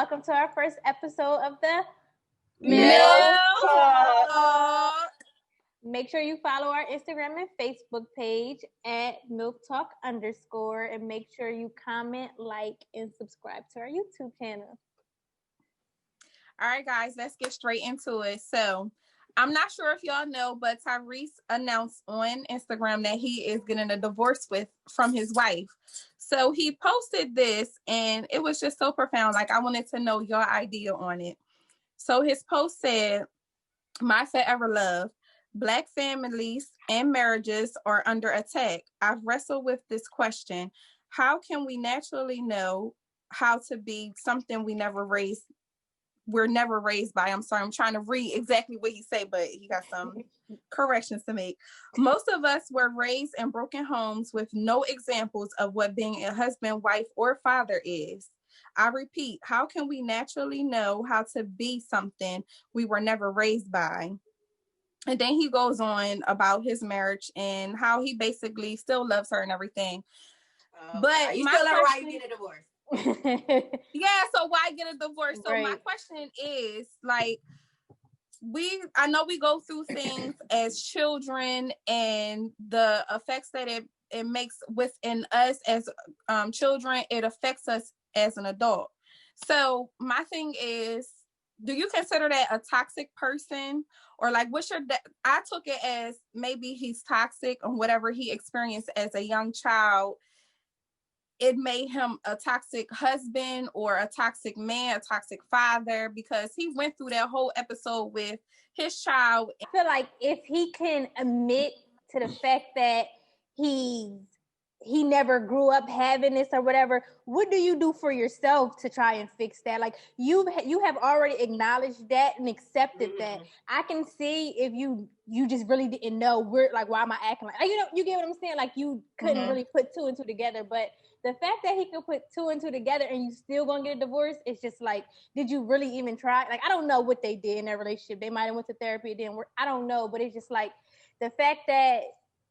welcome to our first episode of the MILFta. Make sure you follow our Instagram and Facebook page at MILFtalk_, and make sure you comment, like, and subscribe to our YouTube channel. All right, guys, let's get straight into it. So, I'm not sure if y'all know, but Tyrese announced on Instagram that he is getting a divorce from his wife. So he posted this, and it was just so profound. Like, I wanted to know your idea on it. So his post said, "My forever love, Black families and marriages are under attack. I've wrestled with this question. How can we naturally know how to be something we're never raised by?" I'm sorry, I'm trying to read exactly what he said, but he got some corrections to make. "Most of us were raised in broken homes with no examples of what being a husband, wife, or father is. I repeat, how can we naturally know how to be something we were never raised by?" And then he goes on about his marriage and how he basically still loves her and everything. But you still love her, why you get a divorce? Yeah, so why get a divorce? So Right. my question is, like, I know we go through things as children and the effects that it makes within us as children, it affects us as an adult. So my thing is, do you consider that a toxic person? Or like, I took it as maybe he's toxic and whatever he experienced as a young child, it made him a toxic husband or a toxic man, a toxic father, because he went through that whole episode with his child. I feel like if he can admit to the fact that he never grew up having this or whatever, what do you do for yourself to try and fix that? Like, you have already acknowledged that and accepted that. I can see if you just really didn't know, why am I acting like, you get what I'm saying? Like, you couldn't really put two and two together, but the fact that he could put two and two together and you still gonna get a divorce, it's just like, did you really even try? Like, I don't know what they did in their relationship. They might have went to therapy, it didn't work. I don't know, but it's just like the fact that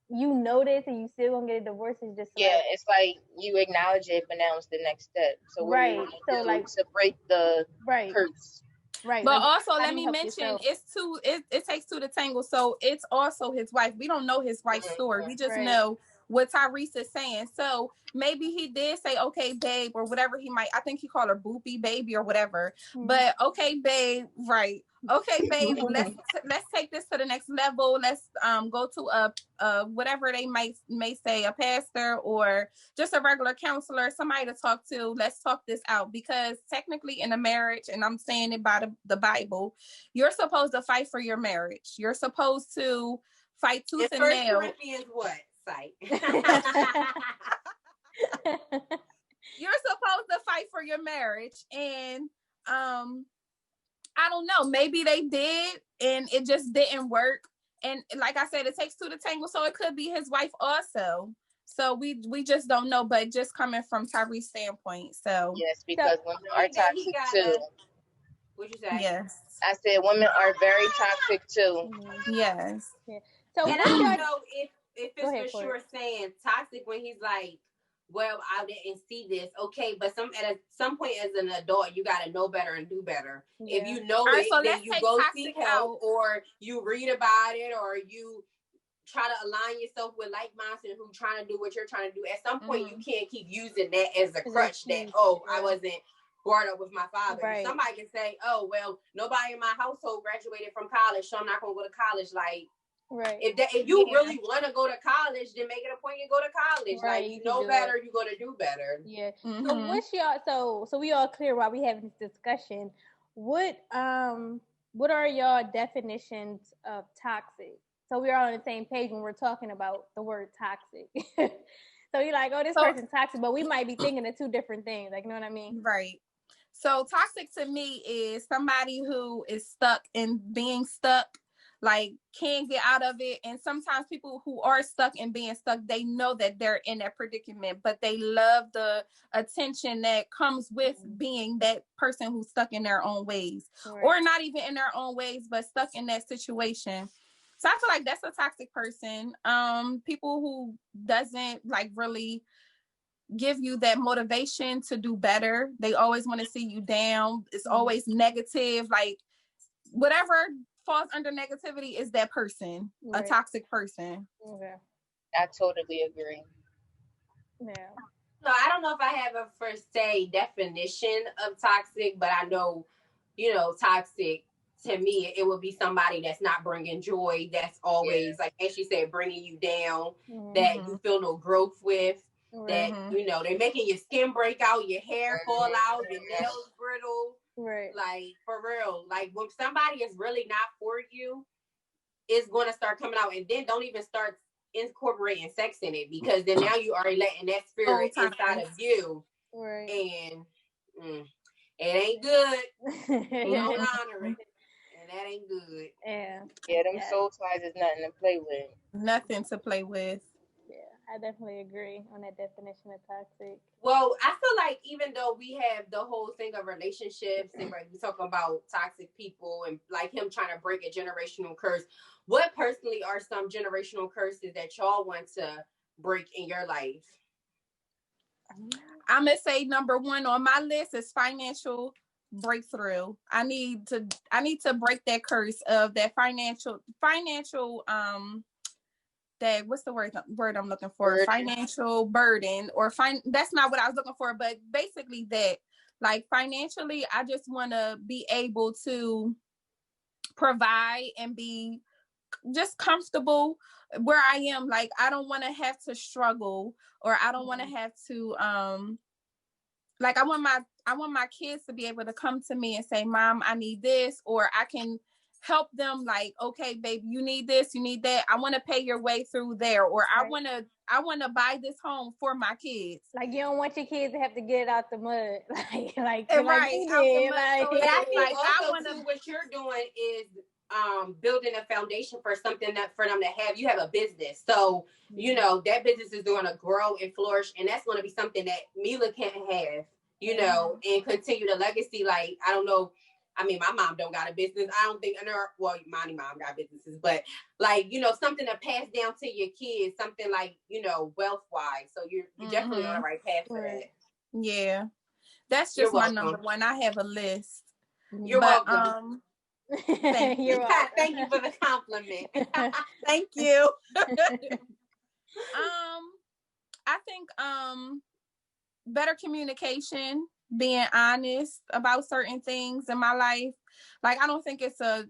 you know this and you still gonna get a divorce is just it's like you acknowledge it, but now it's the next step. So what right. do you So do like to break the curse? Right. But like, also, let me mention, it takes two to tangle. So it's also his wife. We don't know his wife's story. We just know what Tyrese is saying. So maybe he did say, "Okay, babe," or whatever I think he called her boopy baby or whatever. But okay, babe, right. Okay, babe, let's take this to the next level. Let's go to a whatever they may say, a pastor or just a regular counselor, somebody to talk to. Let's talk this out, because technically in a marriage, and I'm saying it by the Bible, you're supposed to fight for your marriage. You're supposed to fight tooth and nail. Corinthians what site? You're supposed to fight for your marriage, and I don't know, maybe they did and it just didn't work. And like I said, it takes two to tangle, so it could be his wife also. So we just don't know, but just coming from Tyrese's standpoint. So yes, because women are toxic too. What'd you say? Yes, I said women are very toxic too. Yes. Yeah. So and I don't know if it's for sure saying toxic when he's like, "Well, I didn't see this." Okay, but at some point as an adult, you got to know better and do better. Yeah. If you know it, so then you go seek help, or you read about it, or you try to align yourself with like-minded who trying to do what you're trying to do. At some point, you can't keep using that as a crutch that, I wasn't brought up with my father. Right. Somebody can say, "Oh, well, nobody in my household graduated from college, so I'm not going to go to college." Like, right. If you really want to go to college, then make it a point to go to college. Right. Like, you know better, you're going to do better. Yeah. So what's so we all clear while we having this discussion. What are y'all definitions of toxic? So we're all on the same page when we're talking about the word toxic. So you're like, "Oh, this person's toxic," but we might be thinking of two different things. Like, you know what I mean? Right. So toxic to me is somebody who is stuck in being stuck, like can't get out of it. And sometimes people who are stuck in being stuck, they know that they're in that predicament, but they love the attention that comes with being that person who's stuck in their own ways, or not even in their own ways, but stuck in that situation. So I feel like that's a toxic person. People who doesn't like really give you that motivation to do better. They always want to see you down. It's always negative. Like whatever falls under negativity is that person, a toxic person. Okay. I totally agree. Yeah. So I don't know if I have a per se definition of toxic, but I know, toxic to me, it would be somebody that's not bringing joy. That's always, like as she said, bringing you down, that you feel no growth with, that, they're making your skin break out, your hair fall out, your nails brittle. Right. Like, for real. Like, when somebody is really not for you, it's going to start coming out. And then don't even start incorporating sex in it, because then now you already letting that spirit inside of you. Right. And it ain't good. You don't honor it. And that ain't good. Yeah, them soul ties is nothing to play with. Nothing to play with. Yeah, I definitely agree on that definition of toxic. Well, I feel like even though we have the whole thing of relationships and like we talk about toxic people and like him trying to break a generational curse, what personally are some generational curses that y'all want to break in your life? I'm gonna say number one on my list is financial breakthrough. I need to break that curse of that financial that what's the word I'm looking for? Burden. Financial burden or that's not what I was looking for, but basically that, like, financially, I just want to be able to provide and be just comfortable where I am. Like, I don't want to have to struggle, or I don't want to have to like, I want my kids to be able to come to me and say, Mom, I need this, or I can help them, like, okay, baby, you need this, you need that. I want to pay your way through there, or I want to buy this home for my kids. Like, you don't want your kids to have to get it out the mud, like right, out the mud. Like, but I think also what you're doing is building a foundation for something that for them to have. You have a business, so that business is going to grow and flourish, and that's going to be something that Mila can't have, and continue the legacy. Like, I don't know. I mean, my mom don't got a business. I don't think, my mom got businesses, but like, something to pass down to your kids, something like, wealth-wise. So you're definitely on the right path for that. Yeah. That's just my number one. I have a list. You're welcome. Thank you. Thank you for the compliment. Thank you. I think better communication, being honest about certain things in my life. Like, I don't think it's a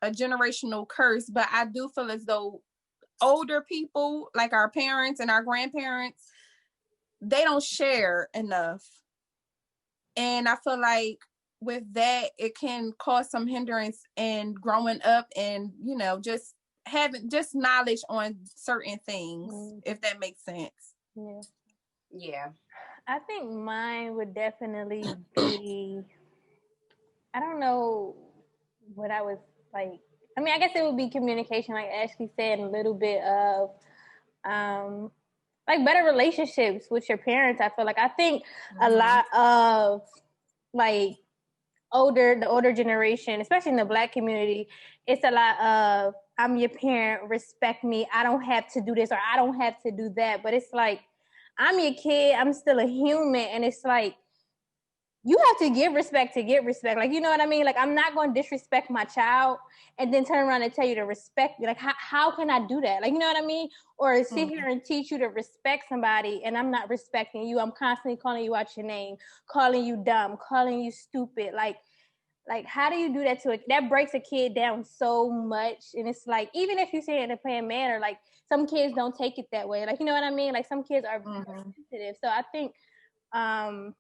generational curse, but I do feel as though older people, like our parents and our grandparents, they don't share enough. And I feel like with that, it can cause some hindrance in growing up and, just having just knowledge on certain things, if that makes sense. Yeah. I think mine would definitely be, I don't know what I was like. I mean, I guess it would be communication, like Ashley said, a little bit of like better relationships with your parents. I feel like I think a lot of like the older generation, especially in the Black community, it's a lot of I'm your parent, respect me. I don't have to do this or I don't have to do that. But it's like, I'm your kid, I'm still a human, and it's like, you have to give respect to get respect. Like, you know what I mean? Like, I'm not going to disrespect my child and then turn around and tell you to respect me. Like, how can I do that? Like, you know what I mean? Or sit here and teach you to respect somebody and I'm not respecting you. I'm constantly calling you out your name, calling you dumb, calling you stupid. Like, how do you do that to it? That breaks a kid down so much. And it's like, even if you say it in a playing manner, like, some kids don't take it that way. Like, you know what I mean? Like, some kids are sensitive. So I think, along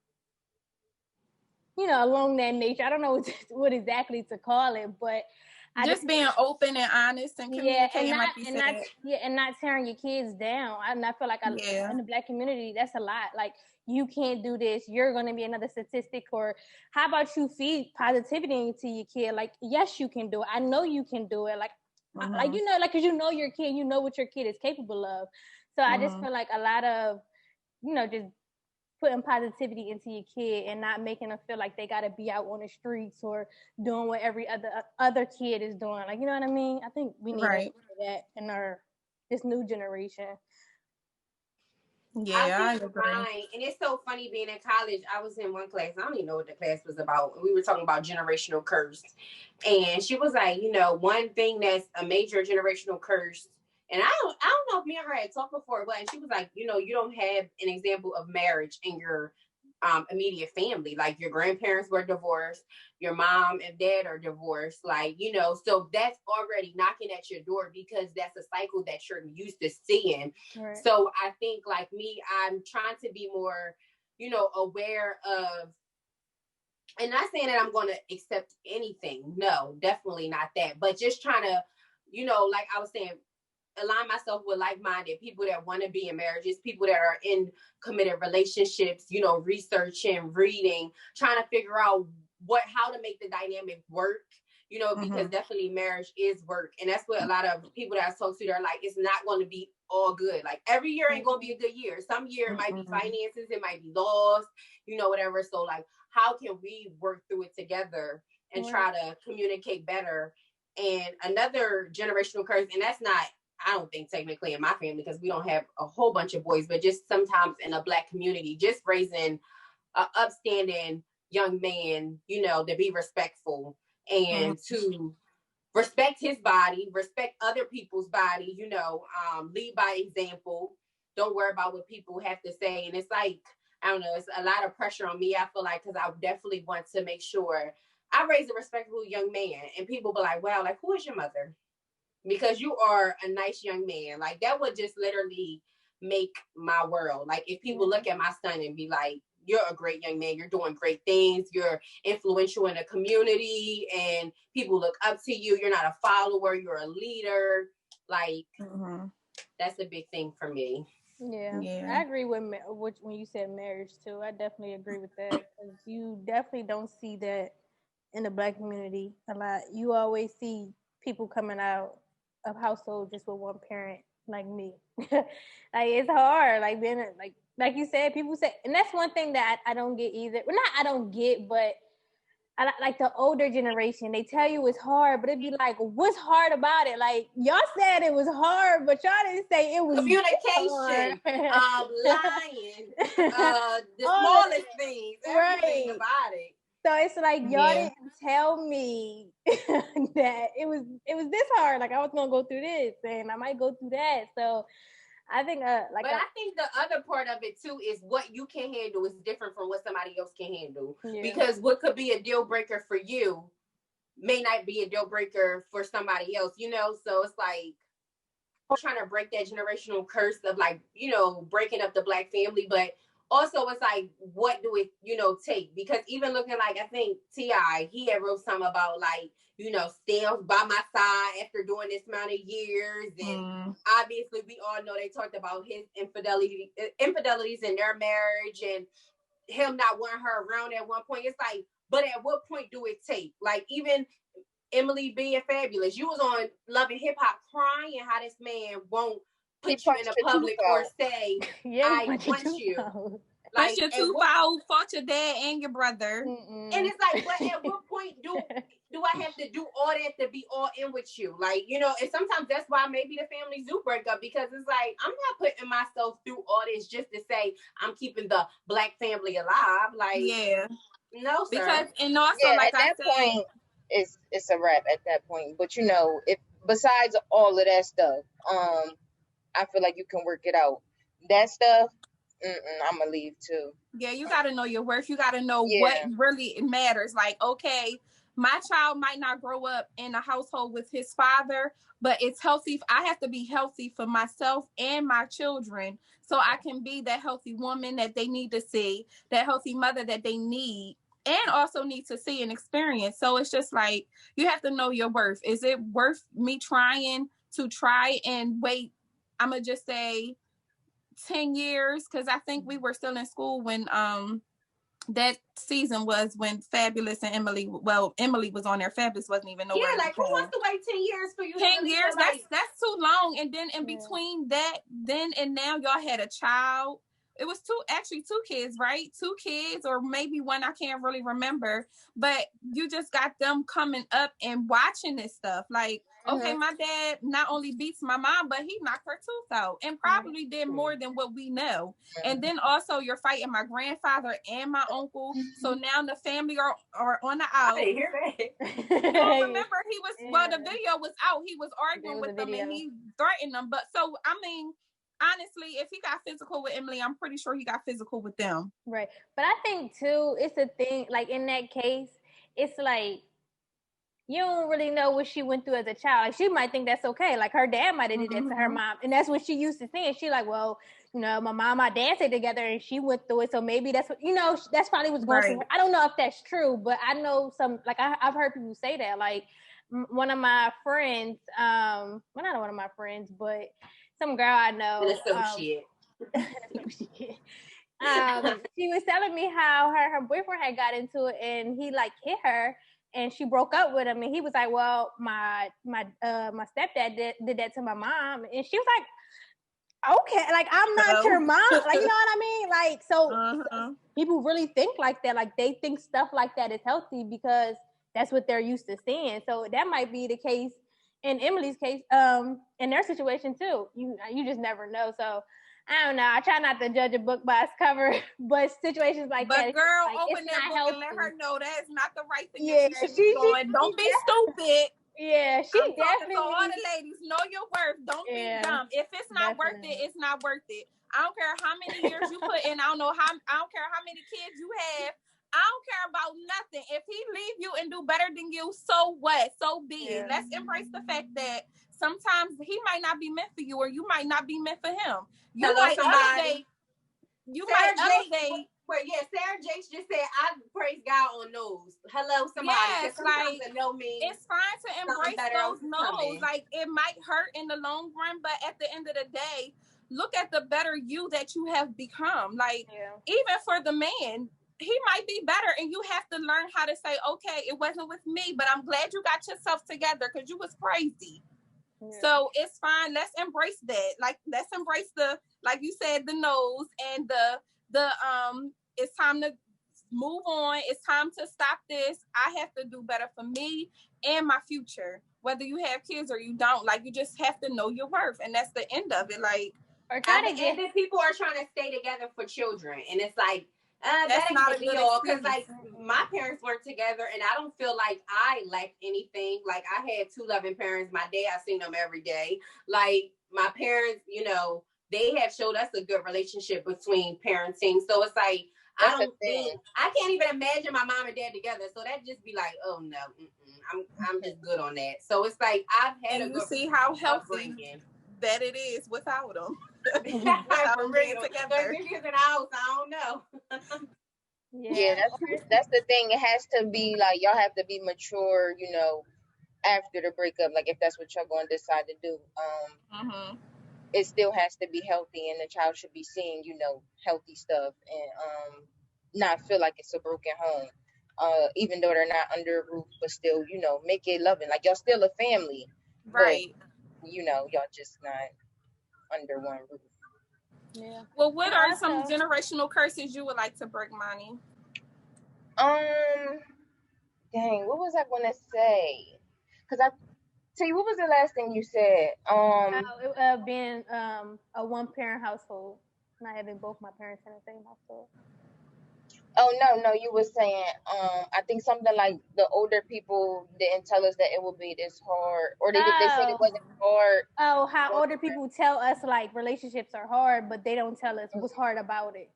that nature, I don't know what exactly to call it, but just being open and honest and communicating, and not tearing your kids down. And I feel like in the Black community, that's a lot. Like, you can't do this. You're going to be another statistic. Or how about you feed positivity into your kid? Like, yes, you can do it. I know you can do it. Like, because you know your kid, you know what your kid is capable of. So I just feel like a lot of, just putting positivity into your kid and not making them feel like they got to be out on the streets or doing what every other kid is doing. Like, you know what I mean? I think we need that in this new generation. Yeah, I think mine, and it's so funny being in college. I was in one class. I don't even know what the class was about. We were talking about generational curse, and she was like, one thing that's a major generational curse. And I don't know if me and her had talked before, but she was like, you don't have an example of marriage in your immediate family. Like your grandparents were divorced, your mom and dad are divorced, so that's already knocking at your door because that's a cycle that you're used to seeing. Right. So I think like me, I'm trying to be more, aware of, and not saying that I'm going to accept anything. No, definitely not that. But just trying to, like I was saying, align myself with like-minded people that want to be in marriages, people that are in committed relationships, researching, reading, trying to figure out how to make the dynamic work, because definitely marriage is work. And that's what a lot of people that I talk to, they're like, it's not going to be all good. Like every year ain't going to be a good year. Some year it might be finances, it might be laws, whatever. So like, how can we work through it together and try to communicate better? And another generational curse, and that's not, I don't think technically in my family because we don't have a whole bunch of boys, but just sometimes in a Black community, just raising an upstanding young man, to be respectful and to respect his body, respect other people's body, lead by example. Don't worry about what people have to say. And it's like, I don't know, it's a lot of pressure on me, I feel like, because I definitely want to make sure I raise a respectable young man. And people be like, wow, like, who is your mother? Because you are a nice young man. Like that would just literally make my world. Like if people look at my son and be like, you're a great young man, you're doing great things, you're influential in the community and people look up to you. You're not a follower, you're a leader. Like that's a big thing for me. Yeah. I agree with when you said marriage too. I definitely agree with that because you definitely don't see that in the Black community a lot. You always see people coming out of households just with one parent, like me. Like it's hard, like being like you said. People say, and that's one thing that I don't get either. Well, not I don't get, but I like the older generation. They tell you it's hard, but it'd be like, what's hard about it? Like y'all said it was hard, but y'all didn't say it was communication, lying, the smallest things, everything about it. So it's like y'all didn't tell me that it was this hard. Like I was gonna go through this, and I might go through that. So I think I think the other part of it too is what you can handle is different from what somebody else can handle. Because what could be a deal breaker for you may not be a deal breaker for somebody else. So it's like I'm trying to break that generational curse of like breaking up the Black family, but also it's like, what do it, take? Because even looking like, I think T.I., he had wrote something about like, stand by my side after doing this amount of years. And obviously we all know they talked about his infidelities in their marriage and him not wanting her around at one point. It's like, but at what point do it take? Like even Emily being fabulous, you was on Love and Hip Hop crying how this man won't put you in a public or say, I want you. Like, punch your tooth out, fought your dad and your brother. And it's like, but at what point do I have to do all that to be all in with you? Like, and sometimes that's why maybe the families do break up, because it's like, I'm not putting myself through all this just to say I'm keeping the Black family alive. Like, no, sir. Because, and also, like at that point, it's a wrap at that point. But if besides all of that stuff, I feel like you can work it out. That stuff, I'm gonna leave too. Yeah, you gotta know your worth. You gotta know what really matters. Like, okay, my child might not grow up in a household with his father, but it's healthy. I have to be healthy for myself and my children, so I can be that healthy woman that they need to see, that healthy mother that they need, and also need to see and experience. So it's just like, you have to know your worth. Is it worth me trying and wait? I'm gonna just say 10 years, because I think we were still in school when that season was when Fabulous and Emily was on there. Fabulous wasn't even nowhere. Yeah, like who wants to wait 10 years for you? 10 years, that's too long. And then in between that, then and now, y'all had a child. it was two kids, right? 2 kids, or maybe one, I can't really remember. But you just got them coming up and watching this stuff. Like, okay, my dad not only beats my mom, but he knocked her tooth out and probably did more than what we know. And then also you're fighting my grandfather and my uncle. So now the family are on the out. I didn't hear that. You don't remember he was, well, the video was out. He was arguing with them and he threatened them. But so, I mean, honestly, if he got physical with Emily, I'm pretty sure he got physical with them. Right. But I think too, it's a thing, like in that case, it's like, you don't really know what she went through as a child. Like, she might think that's okay. Like, her dad might have did that to her mom. And that's what she used to think. She like, well, you know, my mom, my dad stayed together and she went through it. So maybe that's what, you know, that's probably what's going through her. I don't know if that's true, but I know some, like, I've heard people say that. Like, one of my friends, well, not one of my friends, but some girl I know. Associate. She was telling me how her boyfriend had got into it and he, like, hit her. And she broke up with him, and he was like, "Well, my stepdad did that to my mom," and she was like, "Okay, like I'm not your mom, like you know what I mean?" Like so people really think like that, like they think stuff like that is healthy because that's what they're used to seeing. So that might be the case in Emily's case, in their situation too. You just never know. So I don't know. I try not to judge a book by its cover, but situations like that. But girl, like, open that book and let her know that's not the right thing. Yeah, don't be stupid. Yeah, she I'm definitely. So all the ladies, know your worth. Don't be dumb. If it's not worth it, it's not worth it. I don't care how many years you put in. I don't care how many kids you have. I don't care about nothing. If he leave you and do better than you, so what? So be it. Let's embrace the fact that sometimes he might not be meant for you, or you might not be meant for him. You might elevate. Well, yeah, Sarah Jakes just said, "I praise God on those." Hello, somebody. Yes, like it's fine to embrace those no's. Like it might hurt in the long run, but at the end of the day, look at the better you that you have become. Like even for the man, he might be better, and you have to learn how to say, "Okay, it wasn't with me, but I'm glad you got yourself together because you was crazy." Yeah. So it's fine. Let's embrace that. Like let's embrace the, like you said, the no's and the it's time to move on. It's time to stop this. I have to do better for me and my future. Whether you have kids or you don't, like you just have to know your worth, and that's the end of it. Like, and then people are trying to stay together for children, and it's like that's not a good all because like my parents weren't together, and I don't feel like I lacked anything. Like I had 2 loving parents. My dad, I seen them every day. Like my parents, you know, they have showed us a good relationship between parenting. So it's like I can't even imagine my mom and dad together. So that just be like, oh no, I'm just good on that. So it's like I've had and you see how healthy that it is without them. Without being together. In the house, I don't know. Yeah, that's the thing. It has to be like y'all have to be mature, you know, after the breakup. Like if that's what y'all going to decide to do. It still has to be healthy, and the child should be seeing, you know, healthy stuff, and not feel like it's a broken home. Even though they're not under a roof, but still, you know, make it loving. Like y'all still a family, right? But, you know, y'all just not under one roof. Yeah. Well, what are some generational curses you would like to break, Monty? Dang, what was I gonna say? Because see, what was the last thing you said? Being a one-parent household, not having both my parents in the same household. Oh no, you were saying I think something like the older people didn't tell us that it would be this hard, or they said it wasn't hard. Oh, how older people tell us like relationships are hard, but they don't tell us what's hard about it.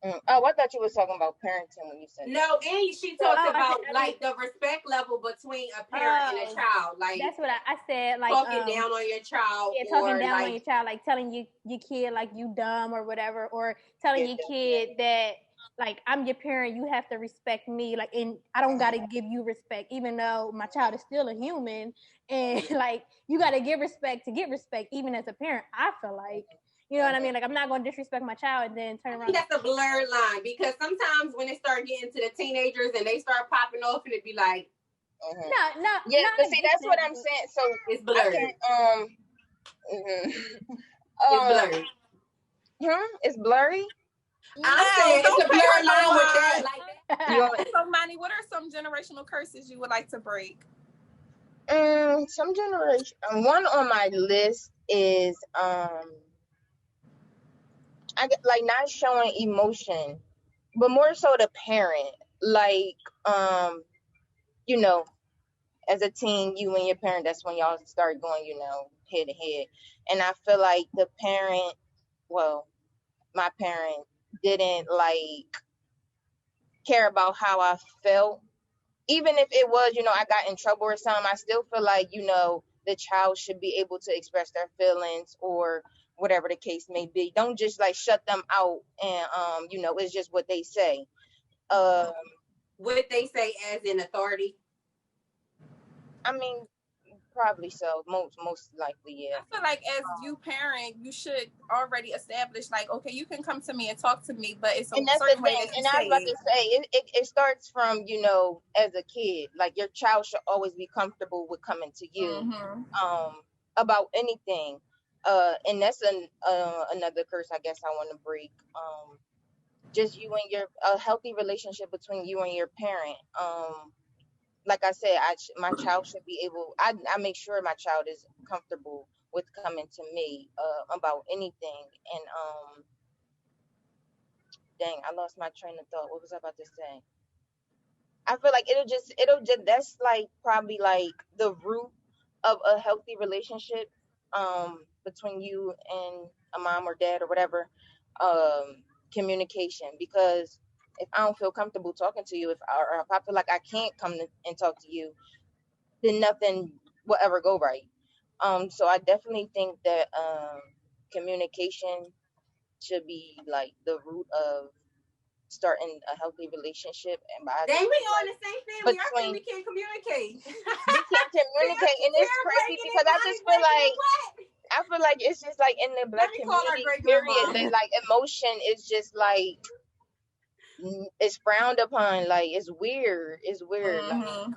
Oh, I thought you were talking about parenting when you said no, that. And she talked about like the respect level between a parent and a child. Like that's what I said. Like talking down on your child. Yeah, talking down on your child, like telling your kid like you dumb or whatever, or telling your kid that like I'm your parent, you have to respect me. Like, and I don't gotta give you respect, even though my child is still a human, and like you gotta give respect to get respect, even as a parent. I feel like. You know what I mean? Like, I'm not going to disrespect my child and then turn around. I think that's a blurred line because sometimes when they start getting to the teenagers and they start popping off, and it'd be like, no. Yeah, but see, that's what I'm saying. So it's blurred. It's blurry. It's blurry? I'm saying it's a blurred line with that. So, Manny, what are some generational curses you would like to break? Some generation. One on my list is I get like not showing emotion, but more so the parent. Like you know, as a teen, you and your parent, that's when y'all start going, head to head. And I feel like the parent, well, my parent didn't like care about how I felt. Even if it was, I got in trouble or something, I still feel like, the child should be able to express their feelings or whatever the case may be. Don't just like shut them out and, it's just what they say. What they say as in authority? I mean, probably so. Most likely, yeah. I feel like as you parent, you should already establish like, okay, you can come to me and talk to me, but it's a certain way that you say. And I was about to say, it starts from, as a kid. Like your child should always be comfortable with coming to you about anything. And that's another curse I guess I want to break. Just you and a healthy relationship between you and your parent. Like I said, my child should be able. I make sure my child is comfortable with coming to me about anything. And dang, I lost my train of thought. What was I about to say? I feel like it'll just that's like probably like the root of a healthy relationship between you and a mom or dad or whatever. Communication, because if I don't feel comfortable talking to you, if I feel like I can't come and talk to you, then nothing will ever go right. So I definitely think that communication should be like the root of starting a healthy relationship. And then we on the same family. Our family can't communicate. We can't communicate, and it's crazy because I feel like it's just like in the Black community, period, that like emotion is just like it's frowned upon. Like it's weird. Mm-hmm.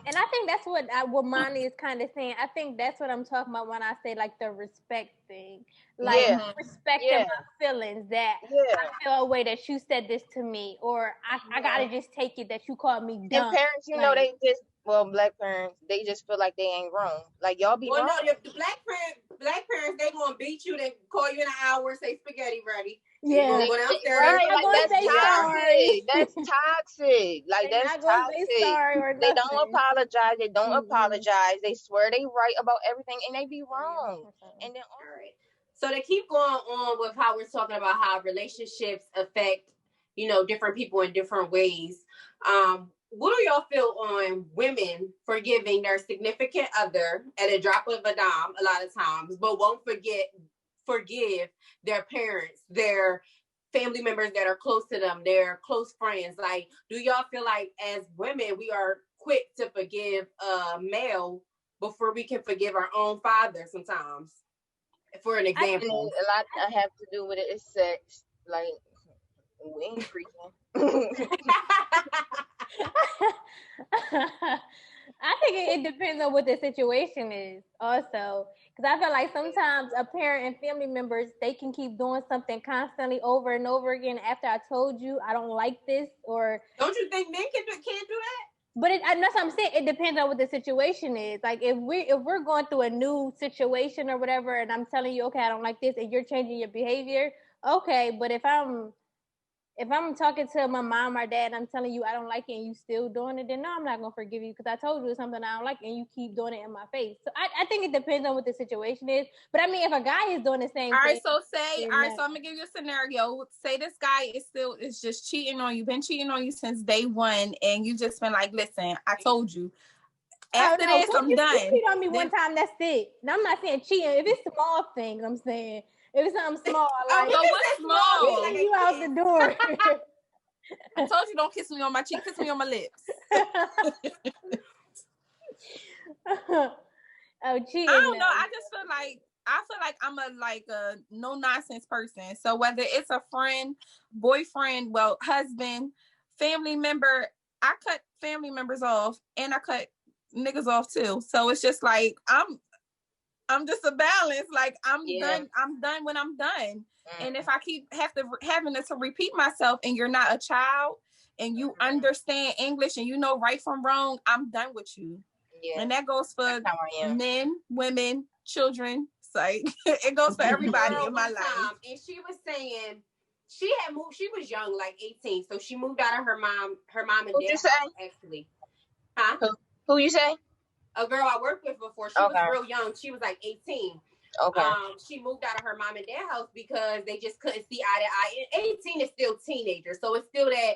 And I think that's what Monty is kind of saying. I think that's what I'm talking about when I say like the respect thing, like respecting my feelings. That I feel a way that you said this to me, or I gotta just take it that you called me dumb. And parents, they just Black parents, they just feel like they ain't wrong. Like y'all be wrong. No, the black parents, they gonna beat you. They call you in an hour, say spaghetti ready. Yeah, that's toxic. Like that's toxic. They don't apologize. They don't apologize. They swear they right about everything, and they be wrong. And then all right. So they keep going on with how we're talking about how relationships affect, different people in different ways. What do y'all feel on women forgiving their significant other at a drop of a dime a lot of times, but won't forgive their parents, their family members that are close to them, their close friends? Like, do y'all feel like as women, we are quick to forgive a male before we can forgive our own father sometimes? For an example. A lot I have to do with it is sex. Like, we ain't freaking. I think it depends on what the situation is also, because I feel like sometimes a parent and family members, they can keep doing something constantly over and over again after I told you I don't like this. Or don't you think men can't do that? But that's what I'm saying. It depends on what the situation is. Like if we're going through a new situation or whatever, and I'm telling you, okay, I don't like this, and you're changing your behavior, okay. But if I'm talking to my mom or dad and I'm telling you I don't like it and you still doing it, then no, I'm not going to forgive you because I told you it's something I don't like and you keep doing it in my face. So I think it depends on what the situation is. But I mean, if a guy is doing the same thing. All right, so I'm going to give you a scenario. Say this guy is just cheating on you, been cheating on you since day one, and you just been like, listen, I told you. After this, I'm done. You cheat on me one time, that's it. Now, I'm not saying cheating. If it's small things, I'm saying. If it's something small, like what's small? You out the door. I told you don't kiss me on my cheek, kiss me on my lips. Cheating. I don't know. I feel like I'm a no nonsense person. So whether it's a friend, boyfriend, husband, family member, I cut family members off and I cut niggas off too. So it's just like I'm just a balance. Like I'm done. I'm done when I'm done. And if I keep having to repeat myself, and you're not a child, and you understand English, and you know right from wrong, I'm done with you. Yeah. And that goes for men, women, children. Like it goes for everybody in my life. And she was saying she had moved. She was young, like 18, so she moved out of her mom and dad house, actually. Huh? Who you say? A girl I worked with before. She was real young. She was like 18. Okay. She moved out of her mom and dad house because they just couldn't see eye to eye. 18 is still teenager, so it's still that.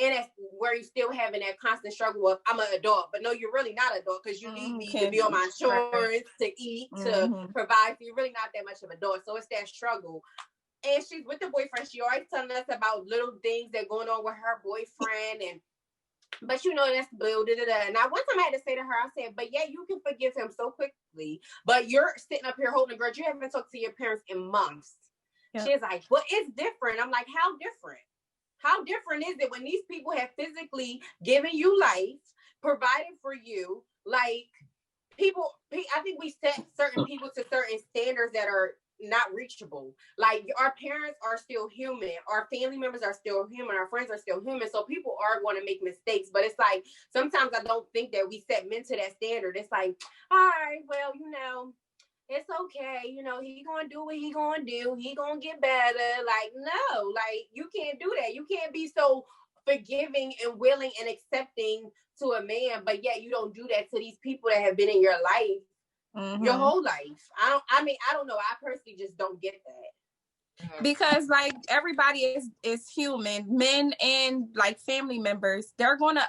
And that's where you still having that constant struggle of I'm an adult, but no, you're really not an adult because you need me to be on my insurance, to eat, to provide. So you're really not that much of an adult. So it's that struggle. And she's with the boyfriend. She always telling us about little things that going on with her boyfriend, but you know that's blue. And I one time I had to say to her, I said, "But yeah, you can forgive him so quickly, but you're sitting up here holding a grudge. You haven't talked to your parents in months." Yep. She's like, "Well, it's different." I'm like, "How different? How different is it when these people have physically given you life, provided for you? Like people, I think we set certain people to certain standards that are not reachable. Like our parents are still human, our family members are still human, our friends are still human. So people are going to make mistakes, but it's like sometimes I don't think that we set men to that standard. It's like, all right, well, you know, it's okay. You know, he gonna do what he gonna do. He gonna get better. Like, no, like you can't do that. You can't be so forgiving and willing and accepting to a man, but yet you don't do that to these people that have been in your life your whole life. I don't know. I personally just don't get that. Because like everybody is human, men and like family members, they're gonna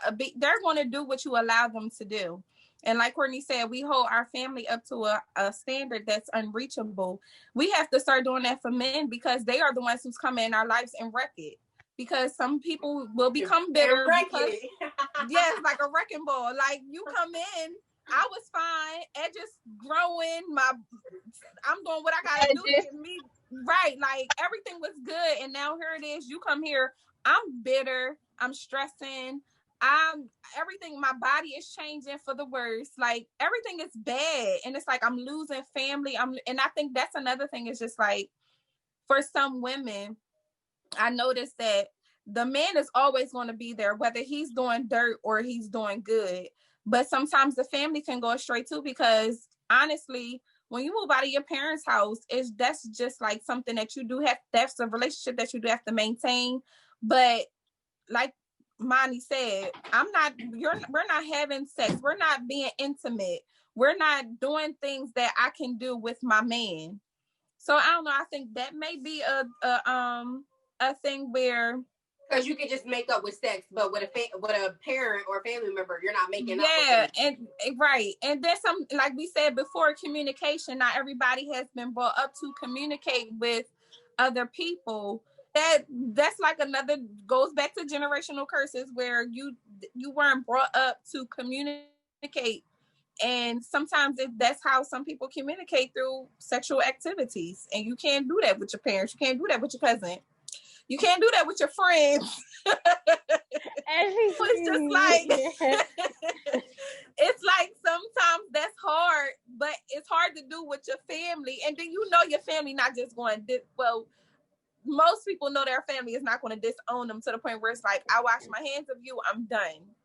do what you allow them to do. And like Courtney said, we hold our family up to a standard that's unreachable. We have to start doing that for men because they are the ones who's come in our lives and wreck it. Because some people will become bitter. Because, yes, like a wrecking ball. Like you come in, I was fine. Edges growing. I'm doing what I gotta do to get me right. Like everything was good, and now here it is. You come here. I'm bitter. I'm stressing. Everything. My body is changing for the worse. Like everything is bad, and it's like I'm losing family. And I think that's another thing. Is just like for some women, I noticed that the man is always going to be there, whether he's doing dirt or he's doing good. But sometimes the family can go astray too, because honestly, when you move out of your parents' house, that's just like something that you do have. That's a relationship that you do have to maintain. But like Monty said, we're not having sex. We're not being intimate. We're not doing things that I can do with my man. So I don't know. I think that may be a thing where. Because you can just make up with sex, but with a parent or a family member, you're not making up. Yeah, and right. And there's some, like we said before, communication. Not everybody has been brought up to communicate with other people. That's like another, goes back to generational curses where you weren't brought up to communicate. And sometimes that's how some people communicate, through sexual activities. And you can't do that with your parents. You can't do that with your cousin. You can't do that with your friends. It's just like, it's like sometimes that's hard, but it's hard to do with your family. And then you know your family not just going, well, most people know their family is not going to disown them to the point where it's like, I wash my hands of you, I'm done.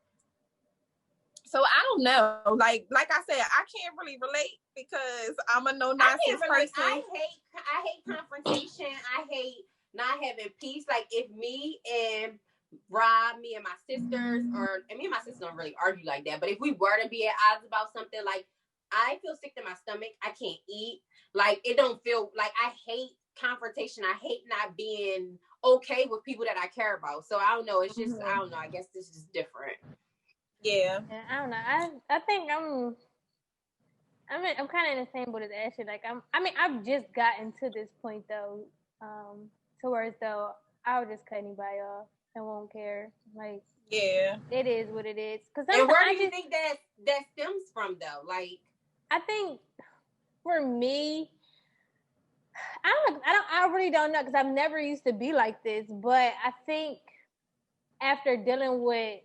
So I don't know. Like I said, I can't really relate because I'm a no-nonsense person. I hate confrontation. I hate not having peace. Like if me and Rob, me and my sisters, and me and my sisters don't really argue like that, but if we were to be at odds about something, like I feel sick to my stomach. I can't eat. Like it don't feel like, I hate confrontation. I hate not being okay with people that I care about. So I don't know. It's just, I don't know. I guess this is different. Yeah. I don't know. I think I'm kind of in the same boat as Ashley. Like I've just gotten to this point though, to where though I'll just cut anybody off and won't care. Like, yeah, it is what it is. And where do you think that stems from though? Like, I think for me, I really don't know, because I've never used to be like this. But I think after dealing with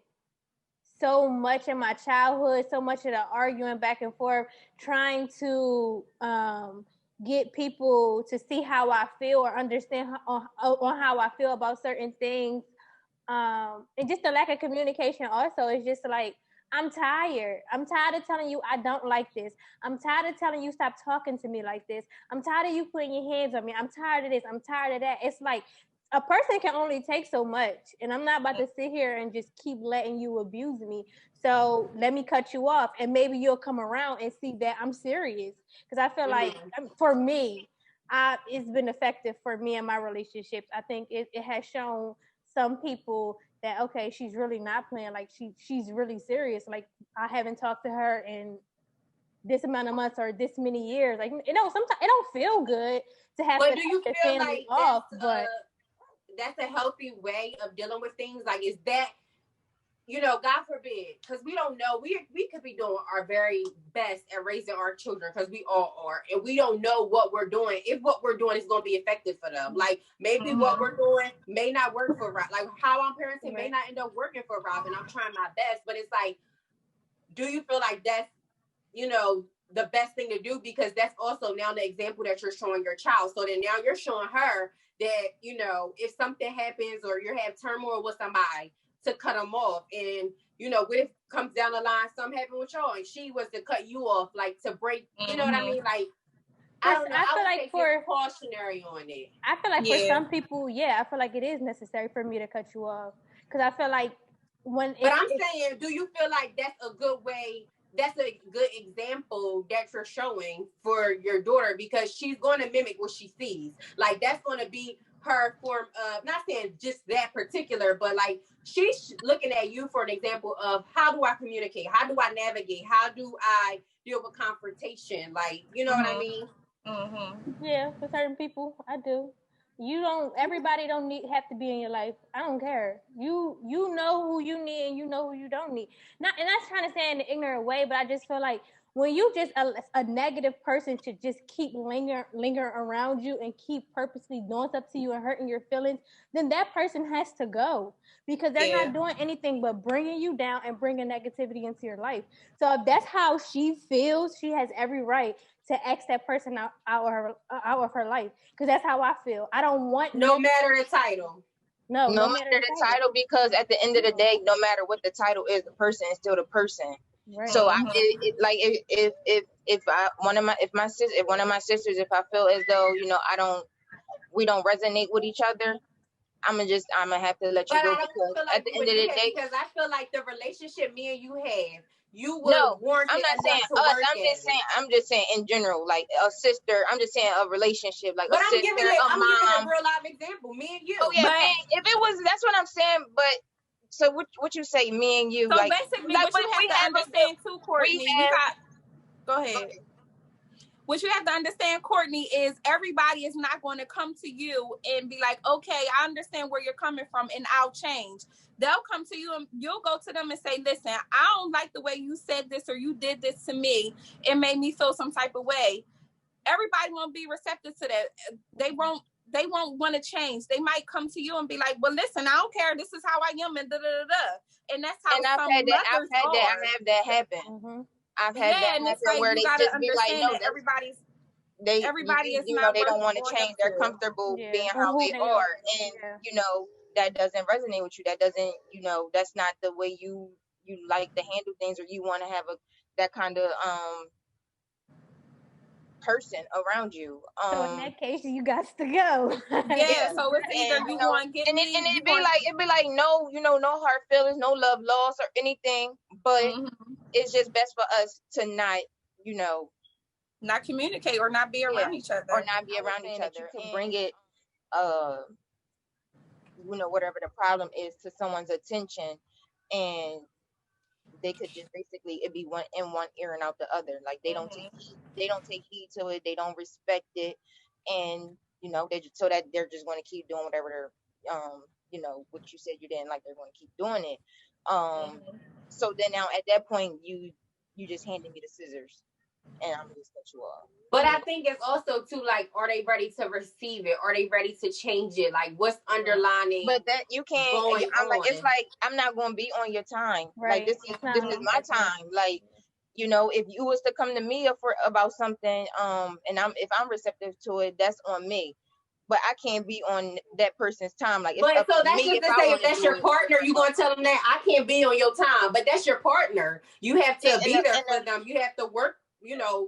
so much in my childhood, so much of the arguing back and forth, trying to get people to see how I feel or understand on how I feel about certain things. And just the lack of communication also is just like, I'm tired. I'm tired of telling you I don't like this. I'm tired of telling you stop talking to me like this. I'm tired of you putting your hands on me. I'm tired of this. I'm tired of that. It's like a person can only take so much. And I'm not about to sit here and just keep letting you abuse me. So let me cut you off. And maybe you'll come around and see that I'm serious. Because I feel like for me, it's been effective for me in my relationships. I think it has shown some people that, okay, she's really not playing, like she's really serious. Like, I haven't talked to her in this amount of months or this many years. Like, sometimes it don't feel good to have to do you cut the feel family like off, but that's a healthy way of dealing with things? Like, is that, God forbid, because we don't know, we could be doing our very best at raising our children, because we all are, and we don't know what we're doing, if what we're doing is going to be effective for them. Like, maybe what we're doing may not work for Rob. Like, how I'm parenting may not end up working for Rob, and I'm trying my best, but it's like, do you feel like that's, the best thing to do? Because that's also now the example that you're showing your child. So then now you're showing her that, if something happens or you have turmoil with somebody, to cut them off. And, what if comes down the line, something happened with y'all and she was to cut you off, like to break, you know what I mean? Like, I don't know. I feel like for cautionary on it. I feel like for some people, I feel like it is necessary for me to cut you off. Because I feel like But I'm saying, do you feel like that's a good way? That's a good example that you're showing for your daughter, because she's going to mimic what she sees. Like, that's going to be her form of, not saying just that particular, but like, she's looking at you for an example of, how do I communicate? How do I navigate? How do I deal with confrontation? Like, you know what I mean? Yeah, for certain people, I do. Everybody don't have to be in your life. I don't care. You know who you need and you know who you don't need. Not, and that's trying to say in an ignorant way, but I just feel like when you just a negative person should just keep linger around you and keep purposely doing stuff to you and hurting your feelings, then that person has to go, because they're not doing anything but bringing you down and bringing negativity into your life. So if that's how she feels, she has every right to X that person out of her life, because that's how I feel. I don't want no matter the title. No matter the title, because at the end of the day, no matter what the title is, the person is still the person. Right. So if one of my sisters, if I feel as though we don't resonate with each other, I'm gonna have to let you go, because at the end of the day, because I feel like the relationship me and you have, you will warrant. I'm not saying us. I'm just saying in general, like a sister. I'm just saying a relationship, like a sister, a mom. I'm giving a real life example. Me and you. Oh yeah, if it was, that's what I'm saying. But so what you say, me and you? So like, basically, what you have to understand too, Courtney. Go ahead. Okay. What you have to understand, Courtney, is everybody is not going to come to you and be like, okay, I understand where you're coming from and I'll change. They'll come to you and you'll go to them and say, listen, I don't like the way you said this or you did this to me. It made me feel some type of way. Everybody won't be receptive to that. They won't want to change. They might come to you and be like, well, listen, I don't care. This is how I am, and da-da-da-da. And that's how some mothers are. I've had that happen. Mm-hmm. I've had that happen like, where they just be like, no, everybody is not, they don't want to change. They're comfortable being how they are, and that doesn't resonate with you. That doesn't, that's not the way you like to handle things, or you want to have that kind of person around you. So in that case, you got to go. So it's either you want to get me, and it'd be like no, no hard feelings, no love lost or anything, but it's just best for us to not, not communicate or not be around each other. Or not be around each other. You can bring it, whatever the problem is, to someone's attention, and they could just basically, it be one in one ear and out the other. Like, they don't take heed to it. They don't respect it. And, so that they're just going to keep doing whatever they're, what you said you didn't like, they're going to keep doing it. So then now at that point, you just handed me the scissors. and I'm just cut you off. But I think it's also too, like, are they ready to receive it? Are they ready to change it? Like, what's underlining? But that you can't. I'm like, it's like I'm not gonna be on your time. Right. Like this is my time. Like, you know, if you was to come to me about something, and if I'm receptive to it, that's on me. But I can't be on that person's time. Like, it's but up so to that's me. just to say, if that's your partner, you're gonna tell them that I can't be on your time. But that's your partner. You have to be there for them. You have to work. You know,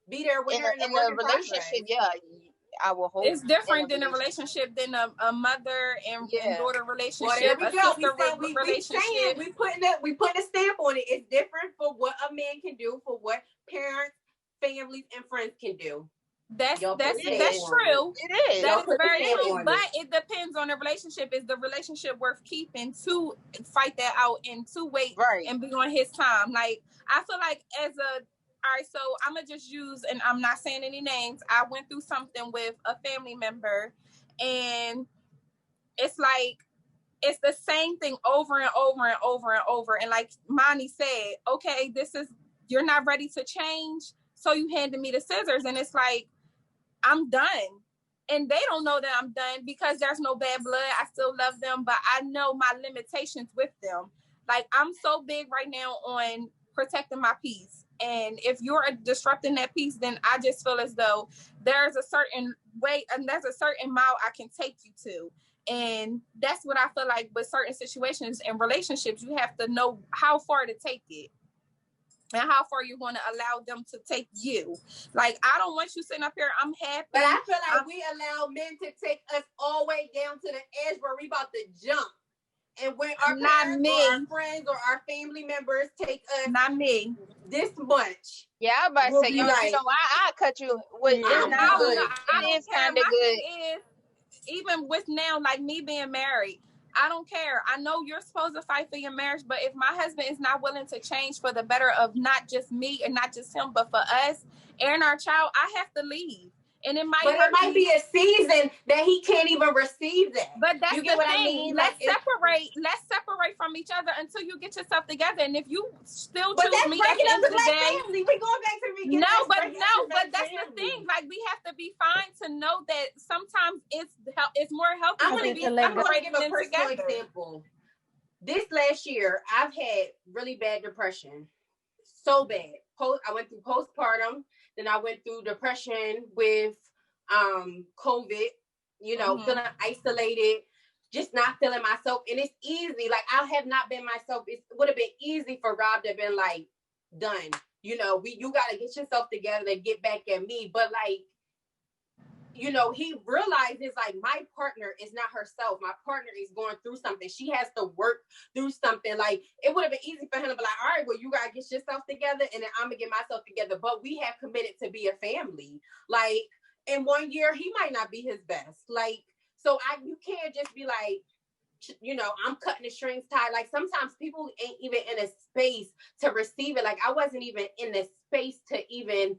be there with her in the relationship. Yeah, I will hope it's different than a relationship than a mother and daughter relationship. Well, there we go. Relationship. We putting a stamp on it. It's different for what a man can do, for what parents, families, and friends can do. That's true. It is. That is very true. But it depends on the relationship. Is the relationship worth keeping to fight that out and to wait and be on his time? Like, I feel like all right, so I'm going to just use, and I'm not saying any names. I went through something with a family member, and it's like, it's the same thing over and over and over and over. And like Monty said, okay, you're not ready to change, so you handed me the scissors. And it's like, I'm done. And they don't know that I'm done because there's no bad blood. I still love them, but I know my limitations with them. Like, I'm so big right now on protecting my peace. And if you're disrupting that peace, then I just feel as though there's a certain way and there's a certain mile I can take you to. And that's what I feel like with certain situations and relationships, you have to know how far to take it and how far you want to allow them to take you. Like, I don't want you sitting up here, I'm happy. But I feel like we allow men to take us all the way down to the edge where we about to jump. And when our parents or our friends or our family members take us, not me, this much. Yeah, I was about to say, you know, I cut you. It's not good. It is kind of good. Even with now, like me being married, I don't care. I know you're supposed to fight for your marriage, but if my husband is not willing to change for the better of not just me and not just him, but for us and our child, I have to leave. And it might be a season that he can't even receive that. But that's the thing. I mean? Let's separate from each other until you get yourself together. And if you still choose me at the end of the day, family. We're going back to the beginning. But that's the thing. Like, we have to be fine to know that sometimes it's more healthy to be separated than together. Example. This last year, I've had really bad depression. So bad. I went through postpartum. Then I went through depression with COVID, you know, feeling isolated, just not feeling myself. And it's easy. Like, I have not been myself. It would have been easy for Rob to have been like, done. You know, you got to get yourself together and get back at me. But like, you know, he realizes like my partner is not herself. My partner is going through something. She has to work through something. Like, it would have been easy for him to be like, all right, well, you got to get yourself together and then I'm going to get myself together. But we have committed to be a family. Like, in 1 year, he might not be his best. Like, so you can't just be like, you know, I'm cutting the strings tight. Like, sometimes people ain't even in a space to receive it. Like, I wasn't even in the space to even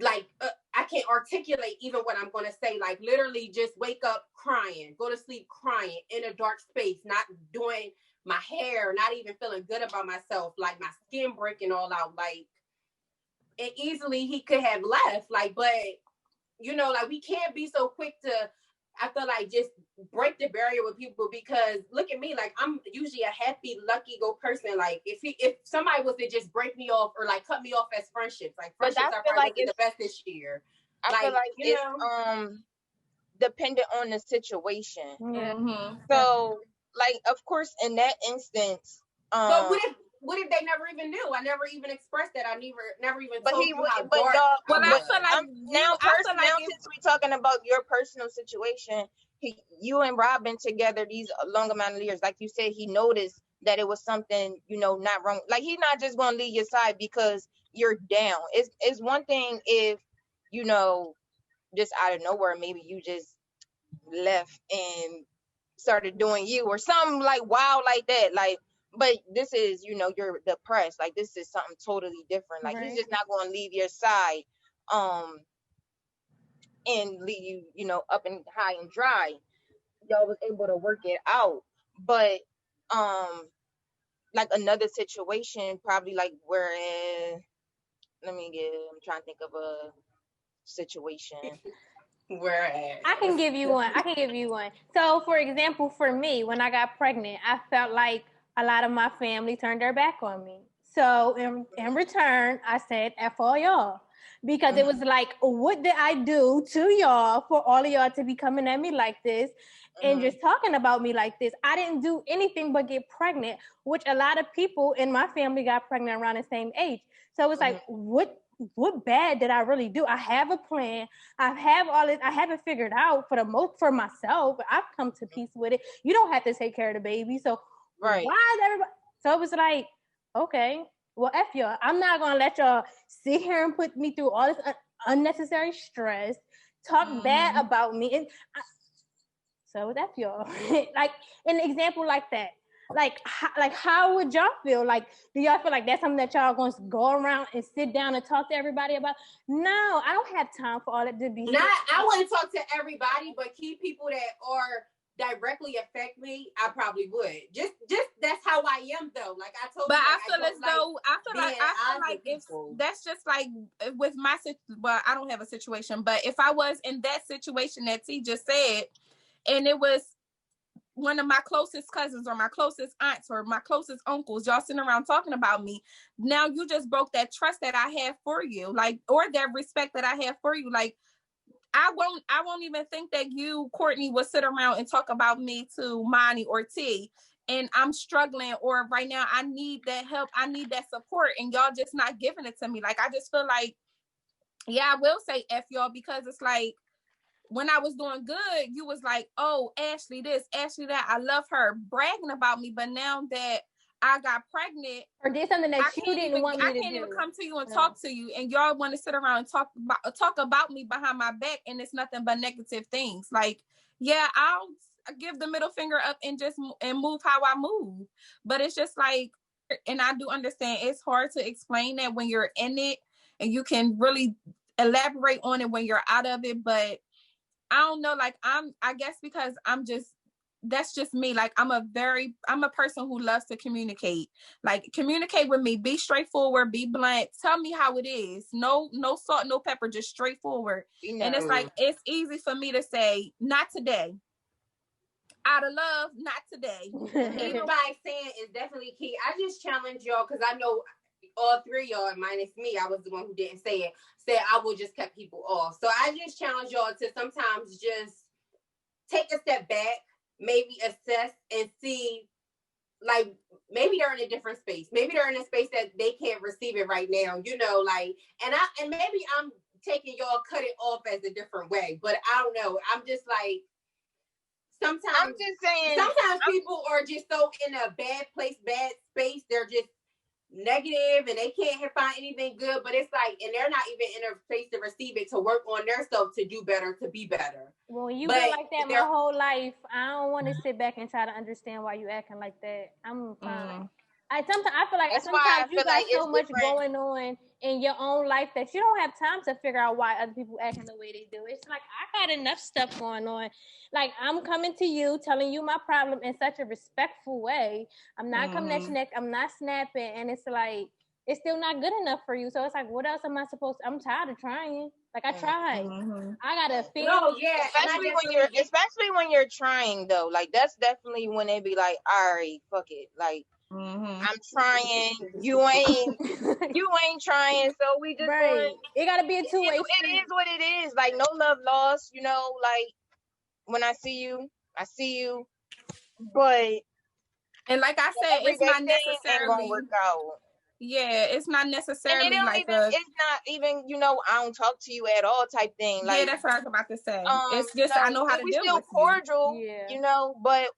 like, I can't articulate even what I'm going to say. Like, literally just wake up crying, go to sleep crying in a dark space, not doing my hair, not even feeling good about myself, like my skin breaking all out. Like, and easily he could have left. Like, but, you know, like, we can't be so quick to, I feel like, just break the barrier with people, because look at me, like, I'm usually a happy, lucky go person. Like, if somebody was to just break me off or like cut me off as friendships, like friendships are probably the best this year. I feel like it's dependent on the situation. Mm-hmm. So, like, of course, in that instance, but what if they never even knew? I never even expressed that. I never even told you how dark. Well, I feel like now since we're talking about your personal situation, you and Rob been together these long amount of years. Like you said, he noticed that it was something, you know, not wrong. Like, he's not just gonna leave your side because you're down. It's one thing if, you know, just out of nowhere, maybe you just left and started doing you or something like wild like that. Like, but this is, you know, you're depressed. Like, this is something totally different. Like, he's just not going to leave your side, and leave you, you know, up and high and dry. Y'all was able to work it out. But, like, another situation, probably like where I'm trying to think of a situation. Whereas I can give you one. So, for example, for me, when I got pregnant, I felt like a lot of my family turned their back on me. So, in return, I said, F all y'all. Because it was like, what did I do to y'all for all of y'all to be coming at me like this and just talking about me like this? I didn't do anything but get pregnant, which a lot of people in my family got pregnant around the same age. So it was like, what bad did I really do? I have a plan. I have all this. I have it figured out for myself. I've come to peace with it. You don't have to take care of the baby. So why is everybody? So it was like, okay, well, F y'all. I'm not going to let y'all sit here and put me through all this unnecessary stress, talk bad about me. So F y'all. Like an example like that. Like how would y'all feel? Like, do y'all feel like that's something that y'all going to go around and sit down and talk to everybody about? No, I don't have time for all that to be. I wouldn't talk to everybody, but key people that are directly affect me, I probably would. Just that's how I am, though. Like I told you, I feel like if that's just like with my well, I don't have a situation, but if I was in that situation that T just said, and it was one of my closest cousins or my closest aunts or my closest uncles, y'all sitting around talking about me, now you just broke that trust that I have for you, like, or that respect that I have for you. Like, I won't even think that you, Courtney, would sit around and talk about me to Monty or T, and I'm struggling, or right now I need that help, I need that support, and y'all just not giving it to me. Like, I just feel like, yeah, I will say F y'all, because it's like, when I was doing good, you was like, oh, Ashley this, Ashley that, I love her, bragging about me. But now that I got pregnant, or did something that you didn't want me to do, I can't even come to you and talk to you, and y'all want to sit around and talk about me behind my back, and it's nothing but negative things. Like, yeah, I'll give the middle finger up and just move how I move, but it's just like, and I do understand it's hard to explain that when you're in it, and you can really elaborate on it when you're out of it, but I don't know, like, I guess because that's just me. Like, I'm a person who loves to communicate. Like, communicate with me, be straightforward, be blunt, tell me how it is. No salt, no pepper, just straightforward. And it's like, it's easy for me to say, not today. Out of love, not today. Even by saying is definitely key. I just challenge y'all, because I know all three of y'all, minus me, I was the one who didn't say it, said I would just cut people off. So I just challenge y'all to sometimes just take a step back, maybe assess and see, like, maybe they're in a different space. Maybe they're in a space that they can't receive it right now, like, and maybe I'm taking y'all cut it off as a different way, but I don't know. I'm just like, sometimes people are just so in a bad place, bad space. They're just negative and they can't find anything good, but it's like, and they're not even in a place to receive it, to work on themselves, to do better, to be better. Well, you been like that my whole life. I don't want to sit back and try to understand why you acting like that. I'm fine. I feel like sometimes you got so much going on in your own life that you don't have time to figure out why other people acting the way they do. It's like, I got enough stuff going on. Like, I'm coming to you, telling you my problem in such a respectful way. I'm not coming at your neck. I'm not snapping. And it's like, it's still not good enough for you. So it's like, what else am I supposed to? I'm tired of trying. Like, I tried. I gotta feel. No, yeah. Especially when you're trying, though. Like, that's definitely when they be like, all right, fuck it. Like, I'm trying. You ain't trying. So we just it gotta be a two-way street. It is what it is. Like, no love lost. Like, when I see you, I see you. But, and like I said, it's not necessarily gonna work out. Yeah, it's not necessarily like it's not even, I don't talk to you at all type thing. Like, yeah, that's what I was about to say. It's just, I know how to deal with cordial, but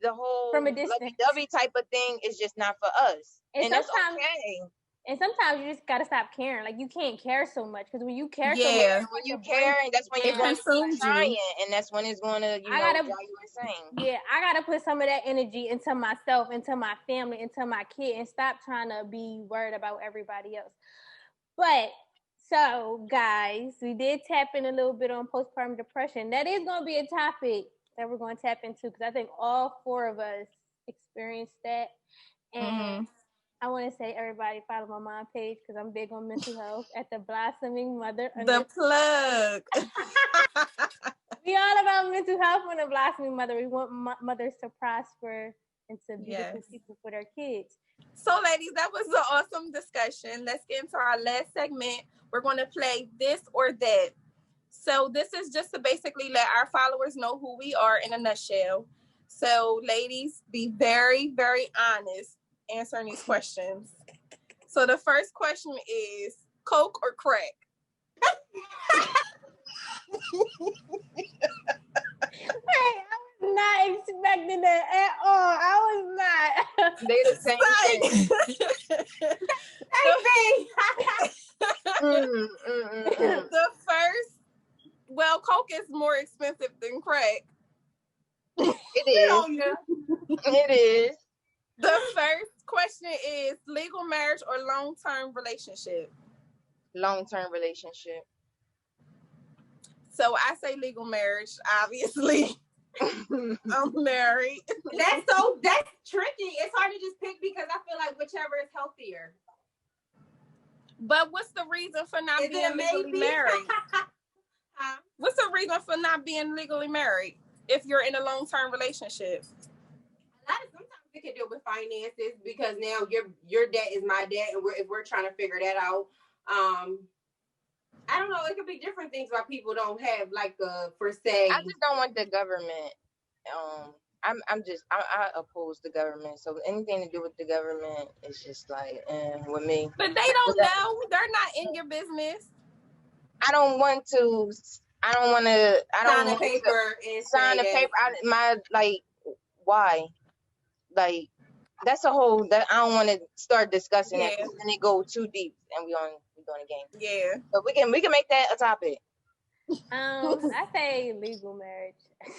the whole from a distance lovey-dovey type of thing is just not for us. And that's okay. And sometimes you just gotta stop caring. Like, you can't care so much, because when you care so much, when you care, and that's when you're going to keep trying, and that's when it's going to, drive you insane. Yeah, I gotta put some of that energy into myself, into my family, into my kid, and stop trying to be worried about everybody else. But so, guys, we did tap in a little bit on postpartum depression. That is going to be a topic that we're going to tap into, because I think all four of us experienced that. And I want to say everybody follow my mom page because I'm big on mental health at the Blossoming Mother. The plug. We all about mental health on the Blossoming Mother. We want mothers to prosper and to be beautiful people for their kids. So, ladies, that was an awesome discussion. Let's get into our last segment. We're going to play this or that. So this is just to basically let our followers know who we are in a nutshell. So, ladies, be very, very honest answering these questions. So the first question is Coke or crack? Hey, I was not expecting that at all. I was not. They the same thing. The first, well, Coke is more expensive than crack. It is. It is. The first question is legal marriage or long-term relationship? Long-term relationship. So I say legal marriage, obviously. I'm married. That's tricky. It's hard to just pick because I feel like whichever is healthier. But what's the reason for not being legally married? What's the reason for not being legally married if you're in a long-term relationship? Sometimes we can deal with finances because now your debt is my debt, and if we're trying to figure that out, I don't know. It could be different things why people don't have like for say. I just don't want the government. I oppose the government. So anything to do with the government is just like with me. But they don't know. They're not in your business. I don't want to. I don't want to. I don't sign a paper and sign a paper. Why? Like that's a whole. That I don't want to start discussing that because then it go too deep and we doing a game. Yeah. But we can make that a topic. I say legal marriage.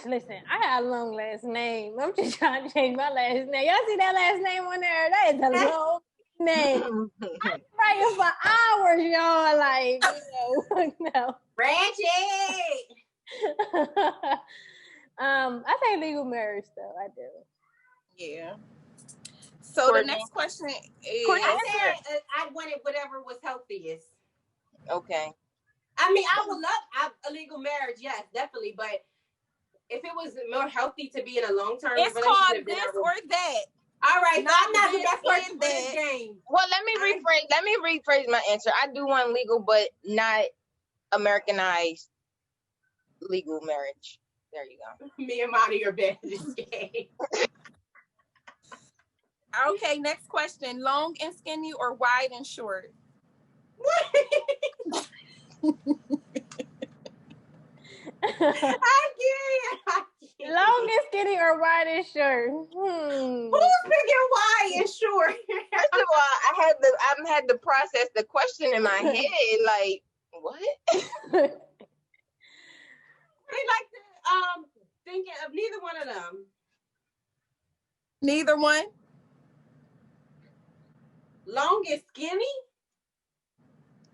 Listen, I got a long last name. I'm just trying to change my last name. Y'all see that last name on there? That is a long name. I'm writing for hours, y'all. Like, no. Ratchet. I say legal marriage, though. I do. Yeah. So Courtney. The next question is... I wanted whatever was healthiest. Okay. I mean, I would love a legal marriage, yes, definitely. But if it was more healthy to be in a long-term relationship... It's called this or that. All right, so I'm not the best person for this game. Well, let me rephrase my answer. I do want legal, but not Americanized legal marriage. There you go. Me and Monty are bad at this game. Okay, next question. Long and skinny or wide and short? I can't. Long and skinny or wide and short? Who's picking wide and short? First of all, I had to process the question in my head. Like, what? I like to thinking of neither one of them. Neither one? Long and skinny?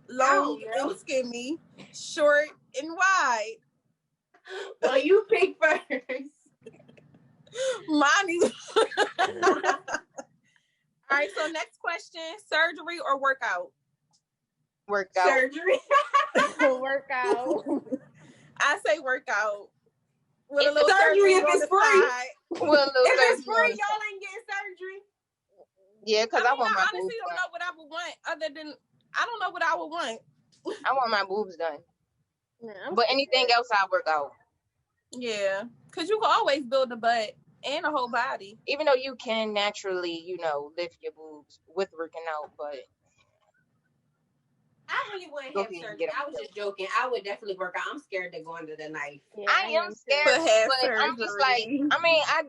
Long and skinny, short and wide. Well, you pick first. Monty. All right, so next question, surgery or workout? Workout. Surgery. Workout. I say workout. With it's a little surgery if it's free. If it's free, y'all ain't getting surgery. Yeah, because I want my honestly boobs don't know what I would want other than I don't know what I would want. I want my boobs done. Yeah, but anything else I work out. Yeah, because you can always build a butt and a whole body. Even though you can naturally, lift your boobs with working out, but I really wouldn't have surgery. I was just joking. I would definitely work out. I'm scared to go under the knife. Yeah, I am scared, but I'm just like, I mean, I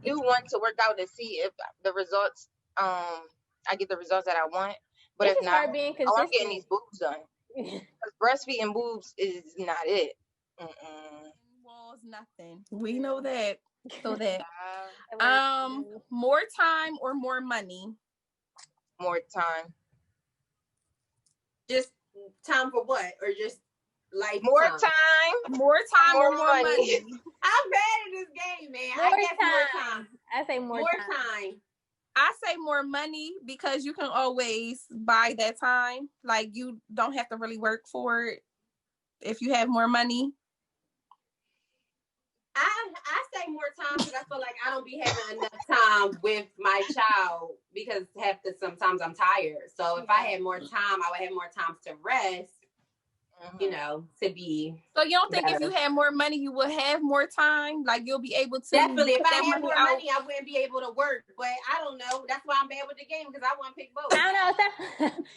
do want to work out to see if the results, I get the results that I want. But if not, I'm getting these boobs done. Breastfeeding boobs is not it. Walls, nothing. We know that. So that. More time or more money? More time. Just time for what? Or just like more time? More time or more money? I'm bad at this game, man. I guess more time. I say more time. I say more money because you can always buy that time. Like, you don't have to really work for it if you have more money. I say more time because I feel like I don't be having enough time with my child because sometimes I'm tired. So if I had more time, I would have more time to rest. You know, to be. So you don't think better. If you had more money, you would have more time? Like, you'll be able to. Definitely. If I had more money, I wouldn't be able to work. But I don't know. That's why I'm bad with the game because I want to pick both. I don't know.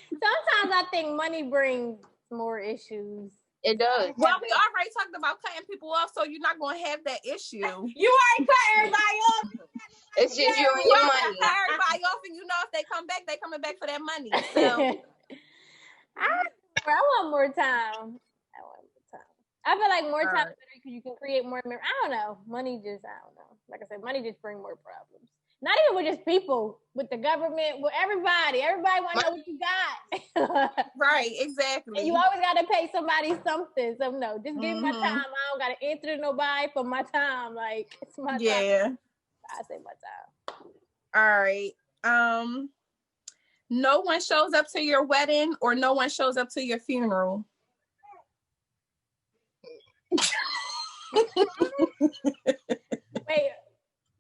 Sometimes I think money brings more issues. It does. Well, we already talked about cutting people off, so you're not going to have that issue. You already cut everybody off. It's just you and your money. Cut everybody off, and you know if they come back, they coming back for that money. So. I want more time. I feel like more time because you can create more memories. I don't know. Money just, I don't know. Like I said, money just brings more problems. Not even with just people, with the government, with everybody. Everybody want to know what you got. Right, exactly. And you always got to pay somebody something. So no, just give me my time. I don't got to answer to nobody for my time. Like, it's my time. Yeah. I say my time. All right. No one shows up to your wedding or no one shows up to your funeral. Wait.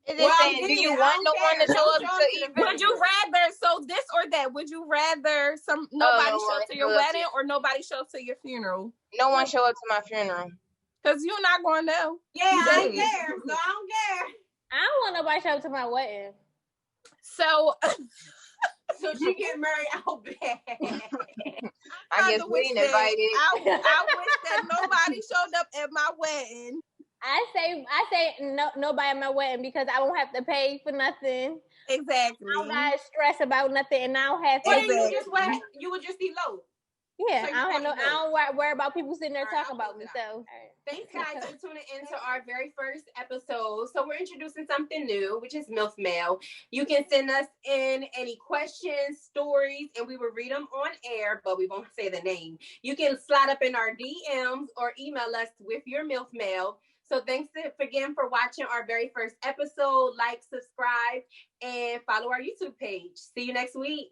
Is it saying, do you want no one to show up to even? Would you rather, so this or that, would you rather nobody show up to your wedding or nobody show up to your funeral? No one show up to my funeral. Because you're not going to know. Yeah, I don't care. So I don't care. I don't want nobody show up to my wedding. So she get married out back. I guess we ain't invited. I wish that nobody showed up at my wedding. I say no, nobody at my wedding because I won't have to pay for nothing. Exactly. I don't got to stress about nothing, and I don't have to. Or you would just be low. Yeah, so I don't worry about people sitting there talking about me. So, thanks guys for tuning into our very first episode. So we're introducing something new, which is MILF Mail. You can send us in any questions, stories, and we will read them on air, but we won't say the name. You can slide up in our DMs or email us with your MILF Mail. So thanks again for watching our very first episode. Like, subscribe, and follow our YouTube page. See you next week.